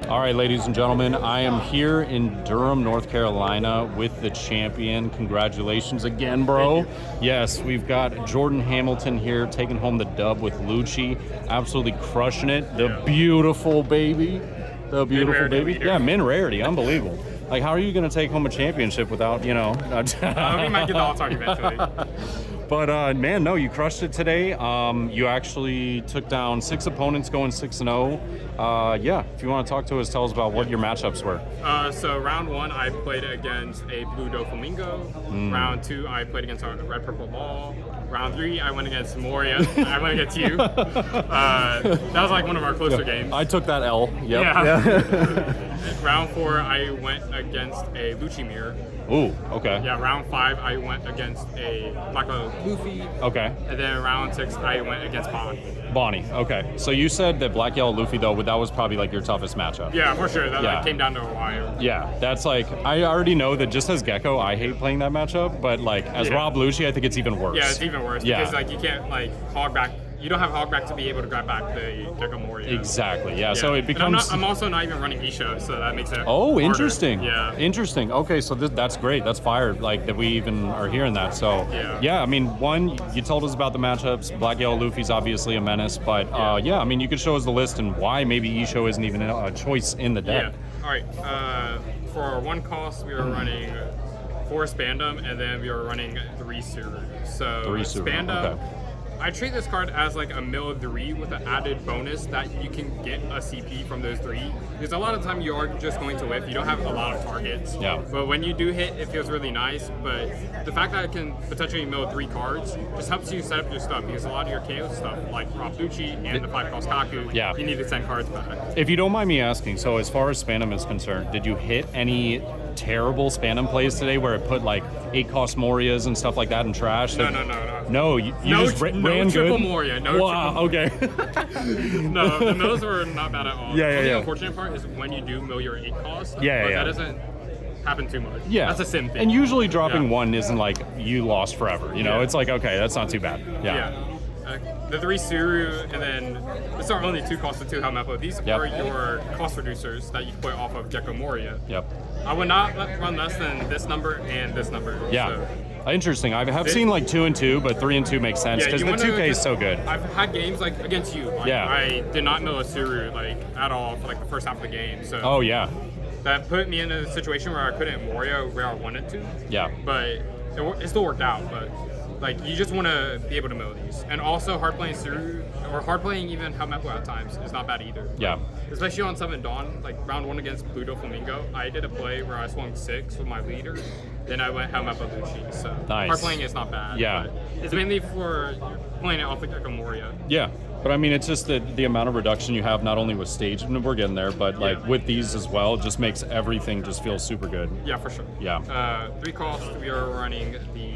All right, ladies and gentlemen, I am here in Durham, North Carolina with the champion. Congratulations again, bro. Yes, we've got Jorden Hamilton here taking home the dub with Lucci. Absolutely crushing it. The beautiful baby. The beautiful baby. Yeah, min rarity. Unbelievable. Like, how are you going to take home a championship without, you know? We might get the all-talk eventually. But man, no, you crushed it today. You actually took down 6 opponents going 6-0. Yeah, if you want to talk to us, tell us about what your matchups were. So round 1, I played against a blue Doflamingo. Round 2, I played against a red purple ball. Round 3, I went against Moria. I went against you. That was like one of our closer games. I took that L. Yep. Yeah. Round 4, I went against a Lucci mirror. Ooh, okay. Yeah, round 5, I went against a black Luffy. Okay. And then round 6, I went against Bonnie, okay. So you said that Black Yellow Luffy, though, that was probably like your toughest matchup. Yeah, for sure. That like, came down to a wire. Yeah, that's like, I already know that just as Gecko, I hate playing that matchup, but like as Rob Lucci, I think it's even worse. Yeah, it's even worse because like you can't like hog back. You don't have hogback to be able to grab back the Gecko Moria. Exactly, yeah. So it becomes... I'm also not even running Isho, so that makes it Oh, harder. interesting. Yeah. Interesting. Okay, so that's great. That's fire, like, that we even are hearing that. So, yeah, I mean, one, you told us about the matchups. Black Yellow Luffy's obviously a menace, but, yeah, I mean, you could show us the list and why maybe Isho isn't even a choice in the deck. Yeah. All right. For our 1 cost, we were running 4 Spandam, and then we were running 3 Suru. So, 3 Suru, Spandam... okay. I treat this card as like a mill of 3 with an added bonus that you can get a CP from those 3. Because a lot of the time you are just going to whiff. You don't have a lot of targets. Yeah. But when you do hit, it feels really nice. But the fact that it can potentially mill 3 cards just helps you set up your stuff. Because a lot of your KO stuff, like Rob Lucci and the 5-cost Kaku, you need to send cards back. If you don't mind me asking, so as far as Spandam is concerned, did you hit any terrible Spandam plays today where it put like 8-cost Morias and stuff like that in trash? No. No, you just ran no triple good? Moria. No wow, triple. Okay. No, the mills were not bad at all. Yeah. The unfortunate part is when you do mill your 8-cost, Yeah. that doesn't happen too much. Yeah. That's a sim thing. And usually dropping 1 isn't like you lost forever. You know, it's like, okay, that's not too bad. The 3 Suru, and then it's our only 2 cost and 2 Helmepo. These are your cost reducers that you can play off of Gecko Moria. Yep. I would not run less than this number and this number. Yeah. So. Interesting. I have seen like 2 and 2, but 3 and 2 makes sense because the 2K is so good. I've had games like against you. Like, I did not mill a Suru like at all for like the first half of the game. So. Oh yeah. That put me in a situation where I couldn't Moria where I wanted to. Yeah. But it still worked out. But like you just want to be able to mill these, and also hard playing Suru or hard playing even Helmepo at times is not bad either. Yeah. Especially on 7 Dawn, like round 1 against blue Doflamingo, I did a play where I swung 6 with my leader. Then I went Helmepo Lucci. So hard playing is not bad. Yeah. But it's mainly for playing it off the Gecko Moria. Yeah. But I mean, it's just that the amount of reduction you have, not only with stage, and we're getting there, but like with these as well, just makes everything just feel super good. Yeah, for sure. Yeah. 3 costs, we are running the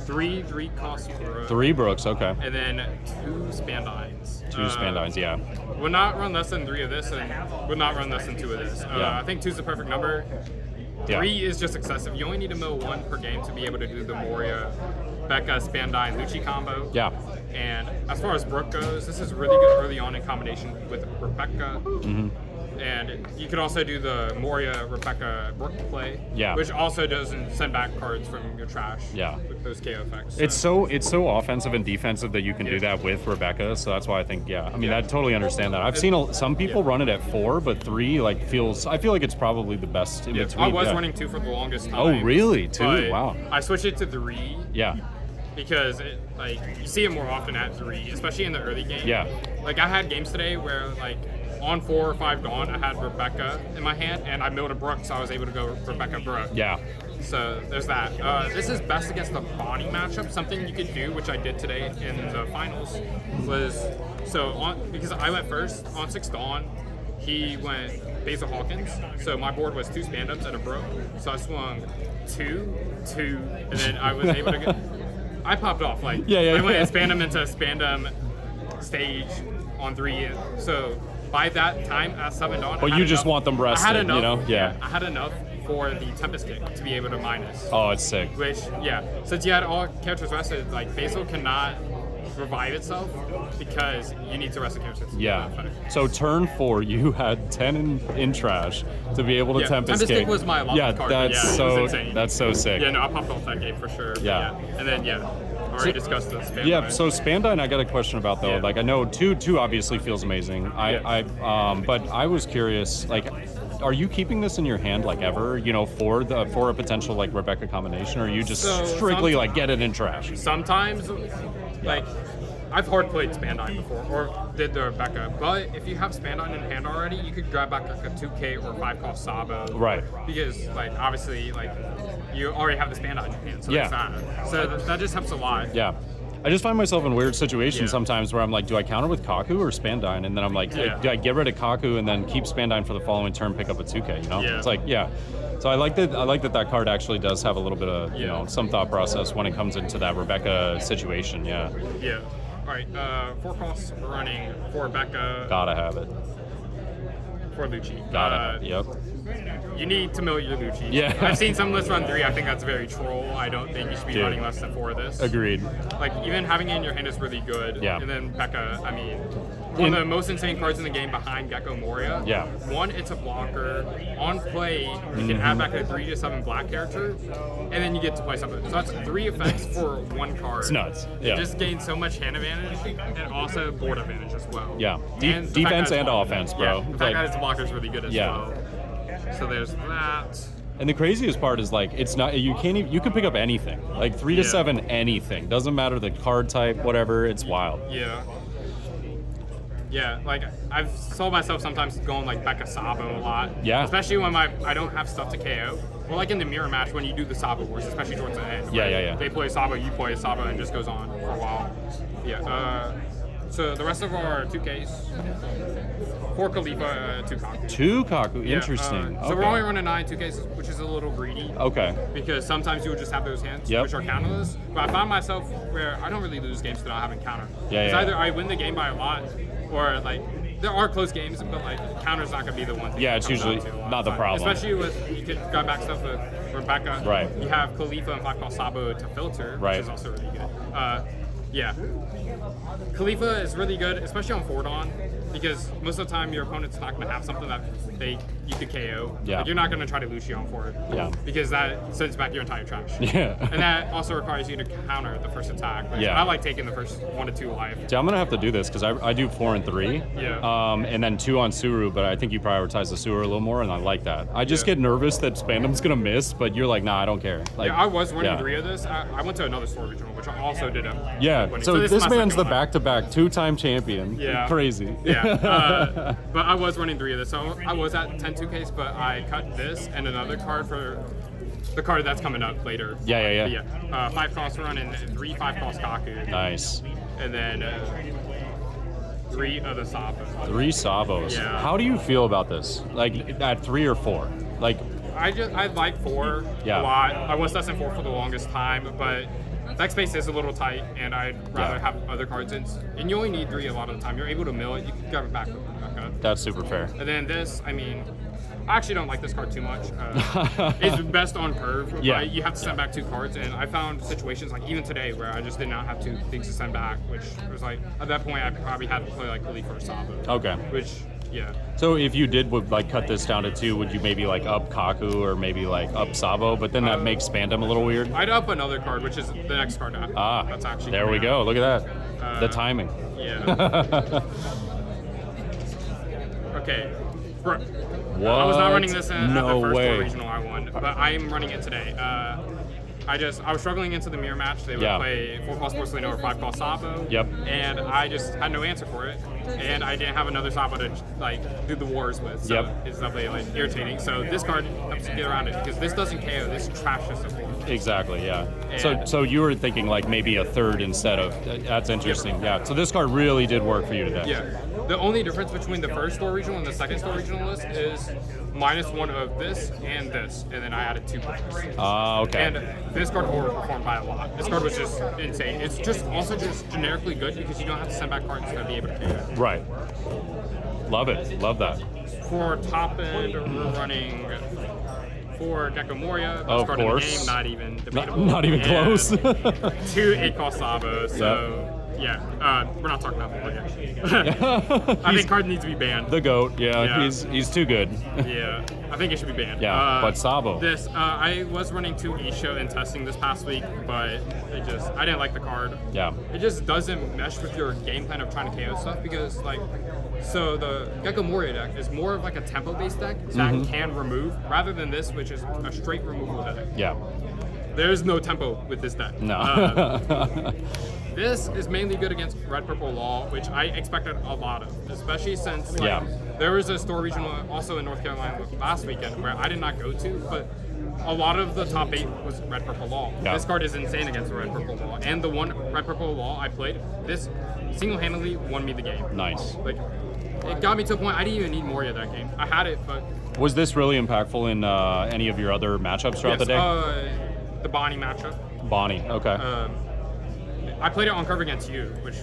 3 costs for 3 Brooks, okay. And then 2 Spandines. 2 Spandines, yeah. Would not run less than 3 of this, and would not run less than 2 of this. I think 2 is the perfect number. 3 is just excessive. You only need to mill 1 per game to be able to do the Moria, Becca, Spandine, Lucci combo. Yeah. And as far as Brook goes, this is really good early on in combination with Rebecca. And you could also do the Moria, Rebecca, Brook play, which also doesn't send back cards from your trash with those KO effects. So. It's so offensive and defensive that you can do that with Rebecca, so that's why I think, I mean, I totally understand that. I've seen some people run it at 4, but 3 like I feel like it's probably the best in between. I was running 2 for the longest time. Oh, really? 2? Wow. I switched it to 3. Yeah. Because you see it more often at 3, especially in the early game. Yeah. Like I had games today where like on 4 or 5 Dawn, I had Rebecca in my hand, and I milled a Brook, so I was able to go Rebecca Brook. Yeah. So there's that. This is best against the Bonnie matchup. Something you could do, which I did today in the finals, was because I went first on 6 Dawn, he went Basil Hawkins. So my board was 2 Spandums and a Brook. So I swung 2, and then I was able to get. I popped off I went Spandum into Spandum stage on 3. So by that time at 7 Dawn, but you just want them rested, I had enough, you know? Yeah. I had enough for the Tempest kick to be able to minus. Oh, it's sick. Which, since you had all characters rested, like Basil cannot revive itself because you need to rest the characters. Yeah. So turn 4, you had 10 in trash to be able to Tempest kick. Was my love card. That's so sick. Yeah, no, I popped off that game for sure. Yeah. And then already discussed the Spandine. Yeah, so Spandine I got a question about though. Like I know 2 obviously feels amazing. But I was curious, like, are you keeping this in your hand like ever, for a potential like Rebecca combination, or are you just strictly like get it in trash? Sometimes, like, I've hard played Spandine before, or did the Rebecca, but if you have Spandine in hand already, you could grab back like a 2K or 5-cost Sabo. Right. Because, like, obviously, like, you already have the Spandine in your hand, so there's that. So that just helps a lot. Yeah. I just find myself in weird situations sometimes where I'm like, do I counter with Kaku or Spandine? And then I'm like, do I get rid of Kaku and then keep Spandine for the following turn, pick up a 2K, It's like, So I like that card actually does have a little bit of, some thought process when it comes into that Rebecca situation, Yeah. All right, 4 costs running for Rebecca. Gotta have it. For Lucci. Gotta have it, yep. You need to mill your Lucci. Yeah. I've seen some lists run 3. I think that's very troll. I don't think you should be running less than 4 of this. Agreed. Like, even having it in your hand is really good. Yeah. And then Becca, I mean, one of the most insane cards in the game behind Gecko Moria. Yeah. 1, it's a blocker. On play, you can add back a 3 to 7 black character, and then you get to play something. So that's 3 effects for 1 card. It's nuts. Yeah. You just gain so much hand advantage and also board advantage as well. Yeah. Defense and offense, bro. Yeah. The fact that its blocker is really good as well. So there's that. And the craziest part is like it's not you can pick up anything. Like 3 to 7 anything. Doesn't matter the card type, whatever, it's wild. Yeah. Yeah, like I've saw myself sometimes going like Becca Sabo a lot. Yeah. Especially when I don't have stuff to KO. Well, like in the mirror match when you do the Sabo wars, especially towards the end. Yeah. They play Sabo, you play Sabo, and it just goes on for a while. Yeah. So the rest of our 2Ks. 4 Khalifa, 2 Kaku. 2 Kaku, interesting. So we're only running 9 2Ks, which is a little greedy. Okay. Because sometimes you would just have those hands, which are counterless. But I found myself where I don't really lose games to not having counter. It's either I win the game by a lot, or like there are close games, but like counter's not gonna be the one thing. Yeah, it's usually not the problem. Especially with you could grab back stuff with Rebecca. Right. You have Khalifa and 5-cost Sabo to filter, which is also really good. Yeah. Khalifa is really good, especially on 4 Dawn, because most of the time your opponent's not going to have something that you could KO. Yeah. Like you're not going to try to Lucci on 4. Yeah. Because that sends back your entire trash. Yeah. And that also requires you to counter the first attack. I like taking the first 1 to 2 life. Yeah, I'm going to have to do this because I do 4 and 3. Yeah. And then 2 on Suru, but I think you prioritize the Suru a little more, and I like that. I just get nervous that Spandum's going to miss, but you're like, nah, I don't care. Like, I was running 3 of this. I went to another store regional, which I also did a so this man's the back-to-back 2-time champion. Yeah. Crazy. Yeah. But I was running 3 of this, so I was at 10 2Ks, but I cut this and another card for the card that's coming up later. Yeah. 5 cost run and 3 5-cost Kaku. Nice. And then 3 of the Sabos. 3 Sabos. Yeah. How do you feel about this? Like at 3 or 4? Like I like 4 a lot. I was testing 4 for the longest time, but deck space is a little tight, and I'd rather have other cards in. And you only need 3 a lot of the time. You're able to mill it. You can grab it back with Rebecca. That's super fair. And then this, I mean, I actually don't like this card too much. It's best on curve, but you have to send back 2 cards. And I found situations like even today where I just did not have 2 things to send back, which was like at that point I probably had to play like Khalifa or Sabo. Okay. Which. Yeah. So if you did like cut this down to 2, would you maybe like up Kaku or maybe like up Sabo? But then that makes Spandum a little weird. I'd up another card, which is the next card. That's actually. There we go. Look at that. The timing. Yeah. Okay. What? I was not running this at the first way. regional I won, but I am running it today. I was struggling into the mirror match. They would play 4-cost Porcelino or 5-cost Sabo. Yep. And I just had no answer for it. And I didn't have another Sabo to like do the wars with. So it's definitely like irritating. So this card helps you get around it because this doesn't KO. This trashes the board. Exactly, yeah. So you were thinking like maybe a third instead of, that's interesting. Yeah. So this card really did work for you today. Yeah. The only difference between the first store regional and the second store regional list is -1 of this and this, and then I added 2 points. Okay. And this card overperformed by a lot. This card was just insane. It's just also just generically good because you don't have to send back cards to be able to KO. Right. Love it. Love that. For top end, we're running 4 Gecko Moria. Of card course. In the game, not even debatable. Not even close. 2 8-cost Sabos. So. Yeah, we're not talking about Moria. I think card needs to be banned. The GOAT, he's too good. Yeah, I think it should be banned. Yeah, but Sabo. I was running 2 Isho in testing this past week, but I didn't like the card. Yeah. It just doesn't mesh with your game plan of trying to KO stuff because so the Gecko Moria deck is more of like a tempo-based deck that can remove, rather than this, which is a straight removal deck. Yeah. There's no tempo with this deck. No. This is mainly good against Red Purple Law, which I expected a lot of, especially since there was a store regional also in North Carolina last weekend where I did not go to, but a lot of the top 8 was Red Purple Law. Yeah. This card is insane against the Red Purple Law, and the one Red Purple Law I played, this single-handedly won me the game. Nice. Like, it got me to a point I didn't even need Moria that game. I had it, but... Was this really impactful in any of your other matchups throughout the day? The Bonnie matchup. Bonnie, okay. I played it on curve against you, which...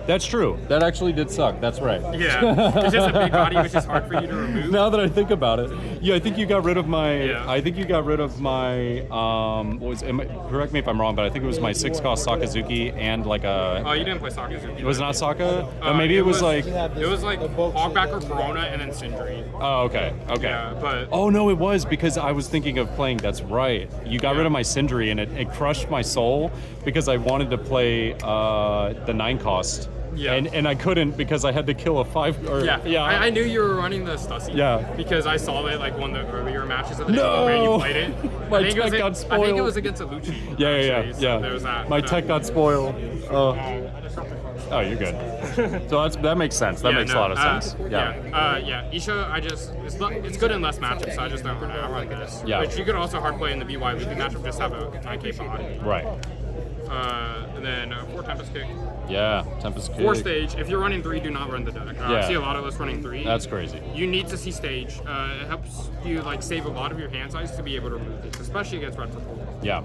That's true. That actually did suck. That's right. Yeah. It's just a big body, which is hard for you to remove. Now that I think about it. Yeah, I think you got rid of my... I think you got rid of my... correct me if I'm wrong, but I think it was my 6-cost Sakazuki and like a... Oh, you didn't play Sakazuki. It was not Saka? Maybe it was like... It was like Hogback or Corona and then Sindri. Oh, okay. Okay. Yeah, but... Oh, no, it was because I was thinking of playing... That's right. You got rid of my Sindri and it crushed my soul because I wanted to play the 9-cost. Yeah. And I couldn't because I had to kill a 5. I knew you were running the Stussy. Yeah. Because I saw it like one of the earlier matches of the day where you played it. My tech got spoiled. I think it was against a Lucci. Yeah. So there was that. My tech got spoiled. Oh, you're good. So that makes sense. That makes a lot of sense. Isha, it's good in less matchups, so I just don't run it. I run this. Yeah. But you could also hard play in the BY Loopy matchup, just have a 9K body. Right. And then 4 Tempest Kick. Yeah, Tempest Kick. 4 stage. If you're running 3, do not run the deck. I see a lot of us running 3. That's crazy. You need to see stage. It helps you like save a lot of your hand size to be able to remove it, especially against Red Purple. Yeah.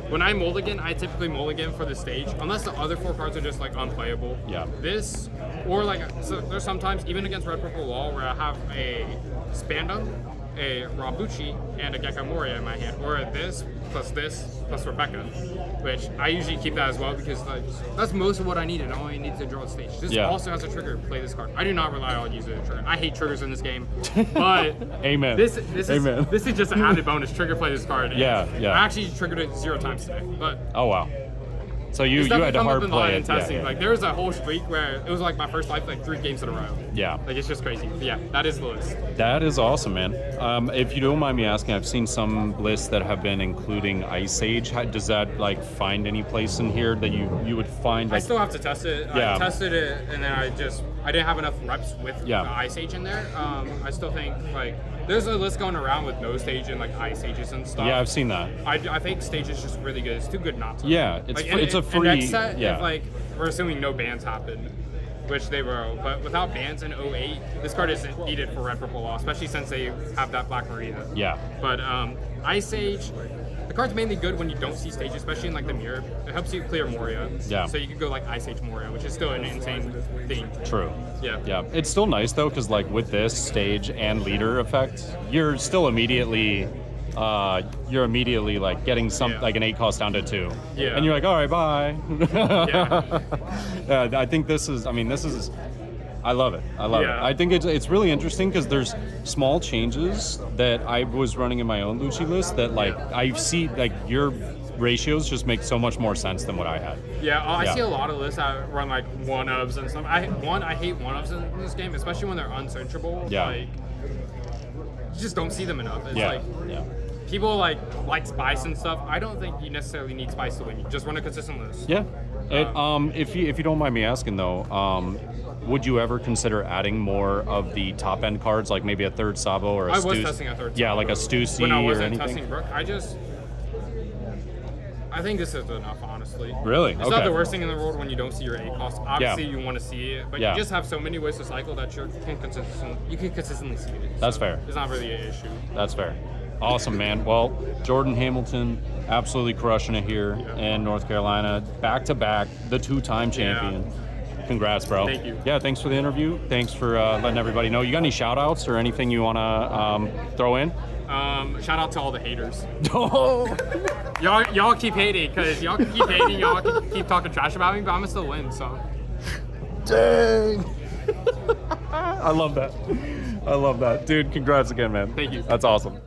When I mulligan, I typically mulligan for the stage, unless the other 4 cards are just like unplayable. Yeah. This, or like, so there's sometimes, even against Red Purple Law, where I have a Spandam, a Lucci, and a Gecko Moria in my hand, or this plus Rebecca, which I usually keep that as well because that's most of what I needed. I only need to draw a stage. This also has a trigger. Play this card. I do not rely on using a trigger. I hate triggers in this game, but Amen. This is just an added bonus. Trigger play this card. Yeah. I actually triggered it 0 times today, but oh wow. So you had to hard play it. Testing. Like there was a whole streak where it was like my first life, like 3 games in a row. Yeah. Like it's just crazy. But yeah, that is the list. That is awesome, man. If you don't mind me asking, I've seen some lists that have been including Ice Age. Does that like find any place in here that you would find? Like, I still have to test it. I tested it and then I didn't have enough reps with the Ice Age in there. I still think like there's a list going around with no stage and like Ice Ages and stuff. Yeah, I've seen that. I think stage is just really good. It's too good not to. Yeah, it's a free. Next set, if like we're assuming no bans happen, which they will, but without bans in 08, this card isn't needed for Red Purple Law, especially since they have that Black Maria. Yeah. But Ice Age, the card's mainly good when you don't see stage, especially in like the mirror. It helps you clear Moria. Yeah. So you could go like Ice Age Moria, which is still an insane thing. True. Yeah. Yeah. It's still nice though, because like with this stage and leader effect, you're still immediately like getting like an 8 cost down to 2. Yeah. And you're like, all right, bye. I think this is I love it. I love it. I think it's really interesting because there's small changes that I was running in my own Lucci list that like I see like your ratios just make so much more sense than what I had. I see a lot of lists that run like 1-ofs and stuff. I hate 1-ofs in this game, especially when they're unsearchable. Yeah. Like, you just don't see them enough. It's people like spice and stuff. I don't think you necessarily need spice to win. You just run a consistent list. Yeah. If you don't mind me asking though, would you ever consider adding more of the top end cards, like maybe a third Sabo or a I was testing a third Sabo. Yeah, like a Stussy when I or wasn't anything? testing Brook. I think this is enough, honestly. Really? It's not the worst thing in the world when you don't see your A cost. Obviously, you want to see it, but you just have so many ways to cycle that you can consistently see it. That's fair. It's not really an issue. That's fair. Awesome, man. Well, Jorden Hamilton absolutely crushing it here in North Carolina. Back to back, the 2-time champion. Yeah. Congrats, bro. Thank you. Yeah, thanks for the interview. Thanks for letting everybody know. You got any shout outs or anything you want to throw in? Shout out to all the haters. Oh. y'all keep hating, because y'all keep hating, y'all keep talking trash about me, but I'm gonna still win, so. Dang. I love that. I love that. Dude, congrats again, man. Thank you. That's awesome.